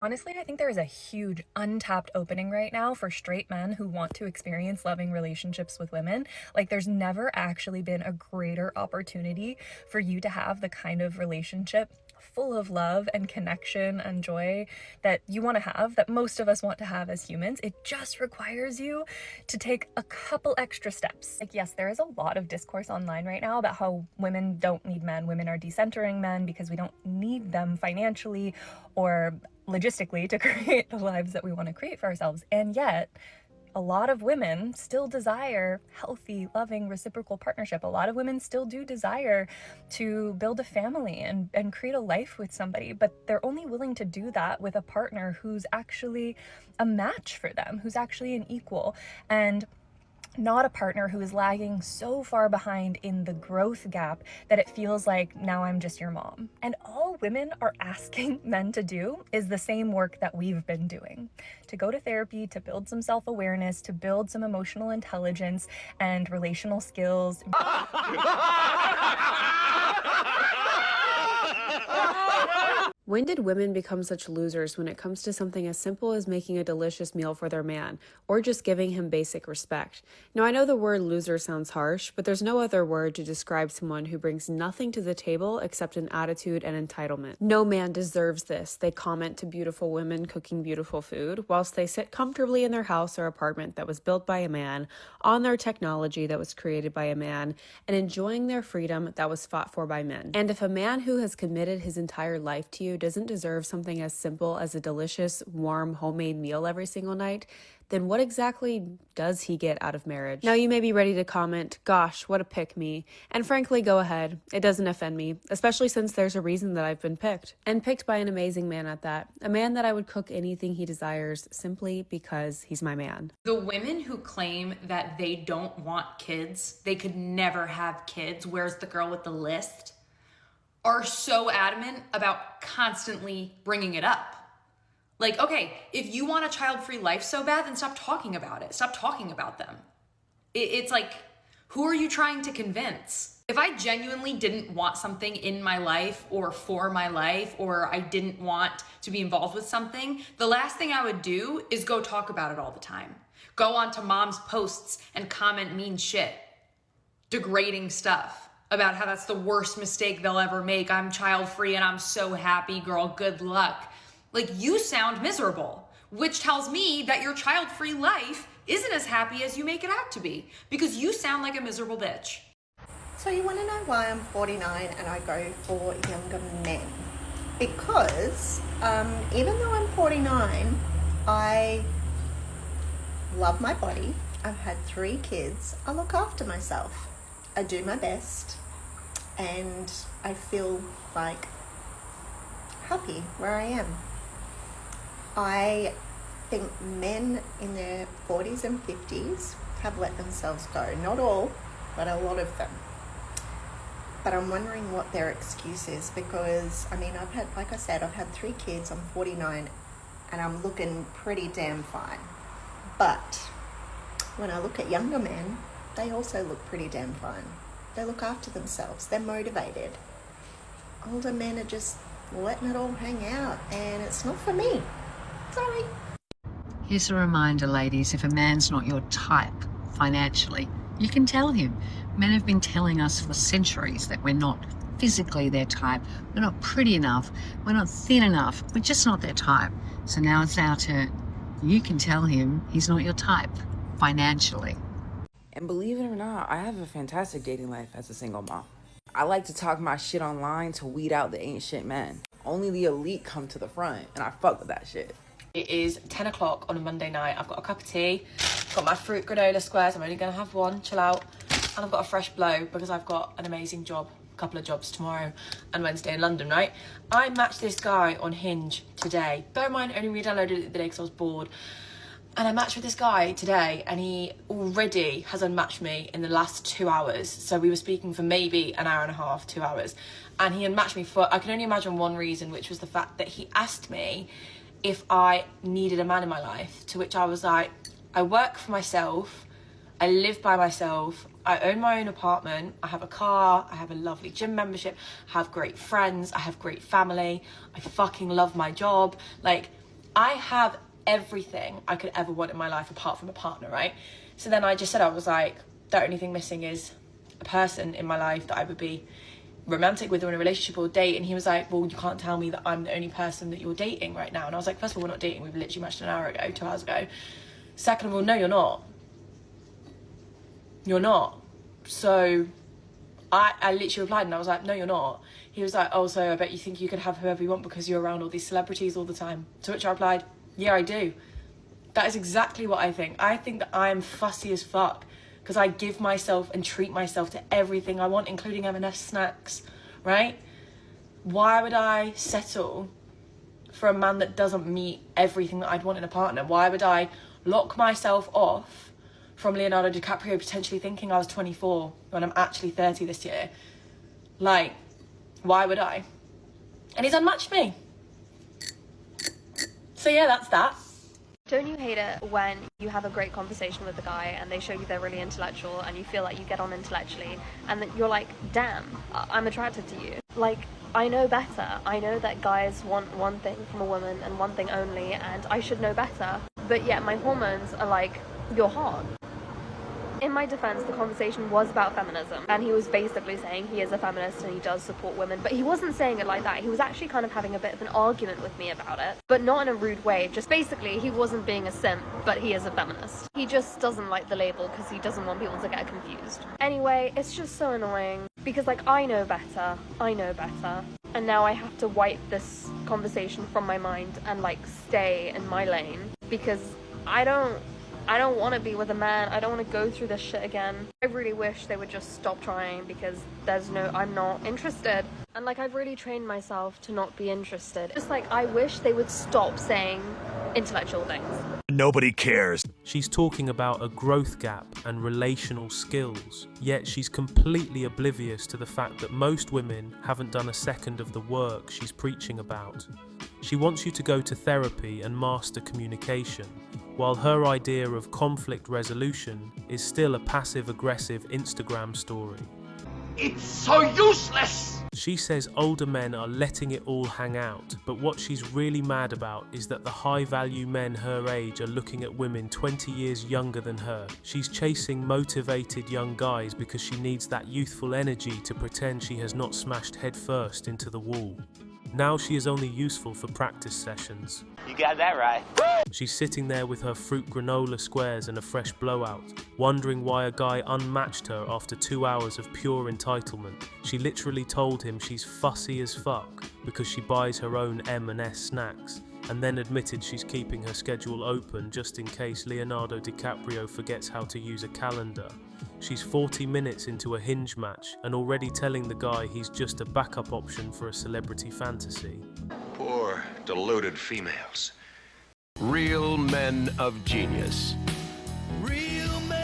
Honestly, I think there is a huge untapped opening right now for straight men who want to experience loving relationships with women. Like, there's never actually been a greater opportunity for you to have the kind of relationship full of love and connection and joy that you want to have, that most of us want to have as humans. It just requires you to take a couple extra steps. Like, yes, there is a lot of discourse online right now about how women don't need men, women are decentering men because we don't need them financially or logistically to create the lives that we want to create for ourselves. And yet, a lot of women still desire healthy, loving, reciprocal partnership. A lot of women still do desire to build a family and create a life with somebody, but they're only willing to do that with a partner who's actually a match for them, who's actually an equal. And not a partner who is lagging so far behind in the growth gap that it feels like now I'm just your mom. And all women are asking men to do is the same work that we've been doing: to go to therapy, to build some self-awareness, to build some emotional intelligence and relational skills. When did women become such losers when it comes to something as simple as making a delicious meal for their man, or just giving him basic respect? Now, I know the word loser sounds harsh, but there's no other word to describe someone who brings nothing to the table except an attitude and entitlement. No man deserves this, they comment to beautiful women cooking beautiful food, whilst they sit comfortably in their house or apartment that was built by a man, on their technology that was created by a man, and enjoying their freedom that was fought for by men. And if a man who has committed his entire life to you doesn't deserve something as simple as a delicious, warm, homemade meal every single night, then what exactly does he get out of marriage? Now, you may be ready to comment, gosh, what a pick me. And frankly, go ahead. It doesn't offend me, especially since there's a reason that I've been picked. And picked by an amazing man at that. A man that I would cook anything he desires simply because he's my man. The women who claim that they don't want kids, they could never have kids, where's the girl with the list, are so adamant about constantly bringing it up. Like, okay, if you want a child-free life so bad, then stop talking about it. Stop talking about them. It's like, who are you trying to convince? If I genuinely didn't want something in my life or for my life, or I didn't want to be involved with something, the last thing I would do is go talk about it all the time. Go onto mom's posts and comment mean shit, degrading stuff about how that's the worst mistake they'll ever make. I'm child-free and I'm so happy, girl, good luck. Like, you sound miserable, which tells me that your child-free life isn't as happy as you make it out to be, because you sound like a miserable bitch. So you want to know why I'm 49 and I go for younger men? Because even though I'm 49, I love my body. I've had 3 kids. I look after myself. I do my best. And I feel like happy where I am. I think men in their 40s and 50s have let themselves go. Not all, but a lot of them. But I'm wondering what their excuse is, because, I mean, I've had 3 kids, I'm 49, and I'm looking pretty damn fine. But when I look at younger men, they also look pretty damn fine. They look after themselves, they're motivated. Older men are just letting it all hang out, and it's not for me. Sorry. Here's a reminder, ladies, if a man's not your type financially, you can tell him. Men have been telling us for centuries that we're not physically their type, we're not pretty enough, we're not thin enough, we're just not their type. So now it's our turn. You can tell him he's not your type financially. And believe it or not, I have a fantastic dating life as a single mom. I like to talk my shit online to weed out the ain't shit men. Only the elite come to the front, and I fuck with that shit. It is 10 o'clock on a Monday night. I've got a cup of tea, got my fruit granola squares. I'm only going to have one, chill out. And I've got a fresh blow because I've got an amazing job, a couple of jobs tomorrow and Wednesday in London, right? I matched this guy on Hinge today. Bear in mind, I only re-downloaded it the day because I was bored. And I matched with this guy today, and he already has unmatched me in the last 2 hours. So we were speaking for maybe an hour and a half, 2 hours. And he unmatched me for, I can only imagine one reason, which was the fact that he asked me if I needed a man in my life, to which I was like, I work for myself, I live by myself, I own my own apartment, I have a car, I have a lovely gym membership, I have great friends, I have great family, I fucking love my job. Like, I have everything I could ever want in my life apart from a partner, right? So then I just said, I was like, the only thing missing is a person in my life that I would be romantic with or in a relationship or date. And he was like, well, you can't tell me that I'm the only person that you're dating right now. And I was like, first of all, we're not dating. We've literally matched an hour ago, 2 hours ago. Second of all, no, you're not. You're not. So I literally replied and I was like, no, you're not. He was like, oh, so I bet you think you could have whoever you want because you're around all these celebrities all the time. To which I replied, yeah, I do. That is exactly what I think. I think that I'm fussy as fuck because I give myself and treat myself to everything I want, including M&S snacks, right? Why would I settle for a man that doesn't meet everything that I'd want in a partner? Why would I lock myself off from Leonardo DiCaprio potentially thinking I was 24 when I'm actually 30 this year? Like, why would I? And he's unmatched me. So yeah, that's that. Don't you hate it when you have a great conversation with a guy and they show you they're really intellectual and you feel like you get on intellectually and that you're like, damn, I'm attracted to you. Like, I know better. I know that guys want one thing from a woman and one thing only, and I should know better. But yet my hormones are like, you're hot. In my defense, the conversation was about feminism, and he was basically saying he is a feminist and he does support women, but he wasn't saying it like that. He was actually kind of having a bit of an argument with me about it, but not in a rude way. Just basically, he wasn't being a simp, but he is a feminist. He just doesn't like the label because he doesn't want people to get confused. Anyway, it's just so annoying because, like, I know better, and now I have to wipe this conversation from my mind and, like, stay in my lane because I don't want to be with a man. I don't want to go through this shit again. I really wish they would just stop trying because I'm not interested. And like, I've really trained myself to not be interested. Just like, I wish they would stop saying intellectual things. Nobody cares. She's talking about a growth gap and relational skills, yet she's completely oblivious to the fact that most women haven't done a second of the work she's preaching about. She wants you to go to therapy and master communication, while her idea of conflict resolution is still a passive-aggressive Instagram story. It's so useless! She says older men are letting it all hang out, but what she's really mad about is that the high-value men her age are looking at women 20 years younger than her. She's chasing motivated young guys because she needs that youthful energy to pretend she has not smashed headfirst into the wall. Now she is only useful for practice sessions. You got that right. She's sitting there with her fruit granola squares and a fresh blowout, wondering why a guy unmatched her after 2 hours of pure entitlement. She literally told him she's fussy as fuck because she buys her own M&S snacks, and then admitted she's keeping her schedule open just in case Leonardo DiCaprio forgets how to use a calendar. She's 40 minutes into a Hinge match and already telling the guy he's just a backup option for a celebrity fantasy. Poor, deluded females. Real men of genius. Real men.